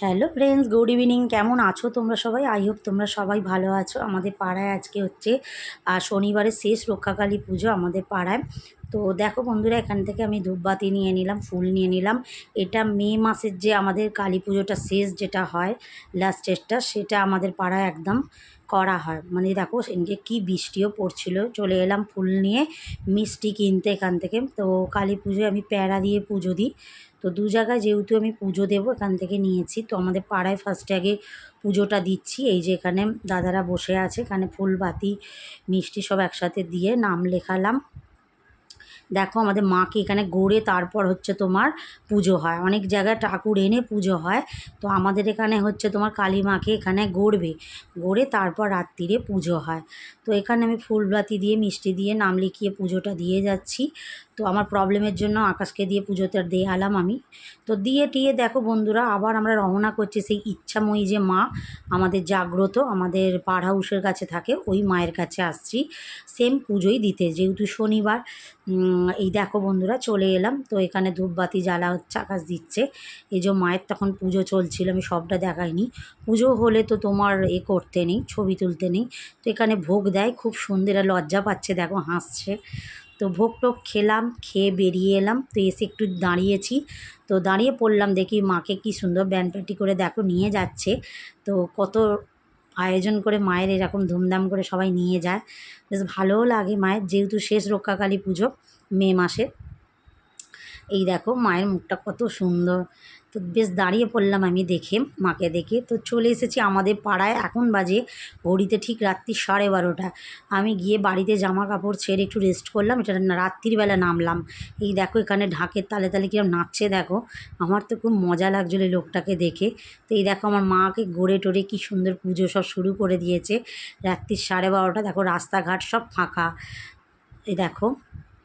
Hello friends, good evening. কেমন আছো তোমরা সবাই? আই হোপ তোমরা সবাই ভালো আছো। আমাদের পাড়ায় আজকে হচ্ছে শনিবারের শেষ রক্ষাকালী পুজো আমাদের পাড়ায়। তো দেখো বন্ধুরা, এখান থেকে আমি ধূপবাতি নিয়ে নিলাম, ফুল নিয়ে নিলাম। এটা মে মাসের যে আমাদের কালী পুজোটা শেষ যেটা হয়, লাস্ট স্টেজটা, সেটা আমাদের পাড়ায় একদম করা হয়। মানে দেখো সেদিনকে কী বৃষ্টিও পড়ছিল, চলে এলাম ফুল নিয়ে মিষ্টি কিনতে এখান থেকে। তো কালী পুজোয় আমি প্যারা দিয়ে পুজো দিই। তো দু জায়গায় যেহেতু আমি পুজো দেবো, এখান থেকে নিয়েছি। তো আমাদের পাড়ায় ফার্স্টে আগে পুজোটা দিচ্ছি। এই যে এখানে দাদারা বসে আছে, এখানে ফুল বাতি মিষ্টি সব একসাথে দিয়ে নাম লেখালাম। দেখো আমাদের মাকে এখানে গড়ে তারপর হচ্ছে তোমার পুজো হয়। অনেক জায়গায় ঠাকুর এনে পুজো হয়, তো আমাদের এখানে হচ্ছে তোমার কালী মাকে এখানে গড়বে, গড়ে তারপর রাত্রিরে পুজো হয়। তো এখানে আমি ফুলবাতি দিয়ে মিষ্টি দিয়ে নাম লিখিয়ে পুজোটা দিয়ে যাচ্ছি। তো আমার প্রবলেমের জন্য আকাশকে দিয়ে পুজোটা দেয়ালাম আমি। তো দিয়ে টিয়ে দেখো বন্ধুরা, আবার আমরা রওনা করছি সেই ইচ্ছাময়ী যে মা আমাদের জাগ্রত, আমাদের পাড় হাউসের কাছে থাকে, ওই মায়ের কাছে আসছি সেম পুজোই দিতে, যেহেতু শনিবার। এই দেখো বন্ধুরা, চলে এলাম। তো এখানে ধূপবাতি জ্বালা হচ্ছে, আকাশ দিচ্ছে। এই যে মায়ের তখন পুজো চলছিল, আমি সবটা দেখাইনি। পুজো হলে তো তোমার করতে নেই, ছবি তুলতে নেই। তো এখানে ভোগ দেয়, খুব সুন্দর, লজ্জা পাচ্ছে, দেখো হাসছে। তো ভোগ টোগ খেলাম, খেয়ে বেরিয়ে এলাম। তো এসে একটু দাঁড়িয়েছি, তো দাঁড়িয়ে পড়লাম, দেখি মাকে কি সুন্দর ব্যান্ড পার্টি করে দেখো নিয়ে যাচ্ছে। তো কত আয়োজন করে মায়ের এরকম ধুমধাম করে সবাই নিয়ে যায়, বেশ ভালোও লাগে মায়ের, যেহেতু শেষ রক্ষাকালী পুজো মে মাসে। এই দেখো মায়ের মুখটা কত সুন্দর। তো বেশ দাঁড়িয়ে পড়লাম আমি দেখে, মাকে দেখে। তো চলে এসেছি আমাদের পাড়ায়, এখন বাজে ঘড়িতে ঠিক রাত্রি 12:30। আমি গিয়ে বাড়িতে জামা কাপড় ছেড়ে একটু রেস্ট করলাম, এটা রাত্রিবেলা নামলাম। এই দেখো এখানে ঢাকের তালে তালে কীরকম নাচছে দেখো, আমার তো খুব মজা লাগছিলো এই লোকটাকে দেখে। তো এই দেখো আমার মাকে গড়ে টোরে কী সুন্দর পুজো সব শুরু করে দিয়েছে। রাত্রি 12:30, দেখো রাস্তাঘাট সব ফাঁকা। এই দেখো,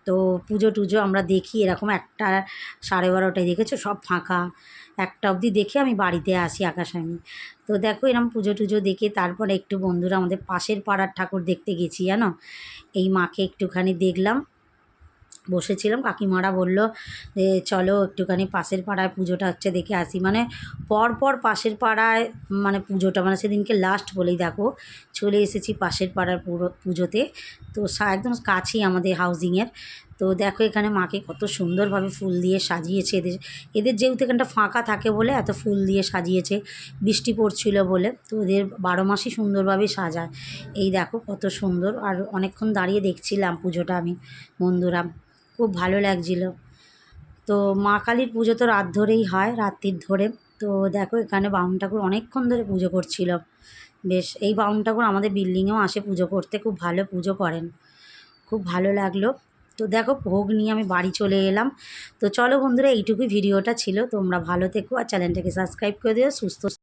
তো পুজো টুজো আমরা দেখি এরকম 1টা 12:30 দেখেছো, সব ফাঁকা। 1টা অবধি দেখে আমি বাড়িতে আসি আকাশামী। তো দেখো এরকম পুজো টুজো দেখে তারপরে একটু বন্ধুরা আমাদের পাশের পাড়ার ঠাকুর দেখতে গেছি জানো। এই মাকে একটুখানি দেখলাম, বসেছিলাম, কাকিমারা বলল যে চলো একটুখানি পাশের পাড়ায় পুজোটা হচ্ছে দেখে আসি। মানে পরপর পাশের পাড়ায় মানে পুজোটা, মানে সেদিনকে লাস্ট বলেই দেখো চলে এসেছি পাশের পাড়ার পুজোতে। তো একদম কাছেই আমাদের হাউজিংয়ের। তো দেখো এখানে মাকে কত সুন্দরভাবে ফুল দিয়ে সাজিয়েছে। এদের এদের যেহেতু এখানটা ফাঁকা থাকে বলে এত ফুল দিয়ে সাজিয়েছে, বৃষ্টি পড়ছিল বলে। তো এদের 12 মাসই সুন্দরভাবে সাজায়। এই দেখো কত সুন্দর। আর অনেকক্ষণ দাঁড়িয়ে দেখছিলাম পুজোটা আমি, বন্ধুরা, খুব ভালো লাগছিল। তো মা কালীর পুজো তো রাত ধরেই হয়, রাত্রির ধরে। তো দেখো এখানে বামুন ঠাকুর অনেকক্ষণ ধরে পুজো করছিল। বেশ, এই বামুন ঠাকুর আমাদের বিল্ডিংয়েও আসে পুজো করতে, খুব ভালো পুজো করেন, খুব ভালো লাগলো। তো দেখো ভোগ নিয়ে আমি বাড়ি চলে এলাম। তো চলো বন্ধুরা, এইটুকুই ভিডিওটা ছিল। তোমরা ভালো থেকো আর চ্যানেলটাকে সাবস্ক্রাইব করে দিও। সুস্থ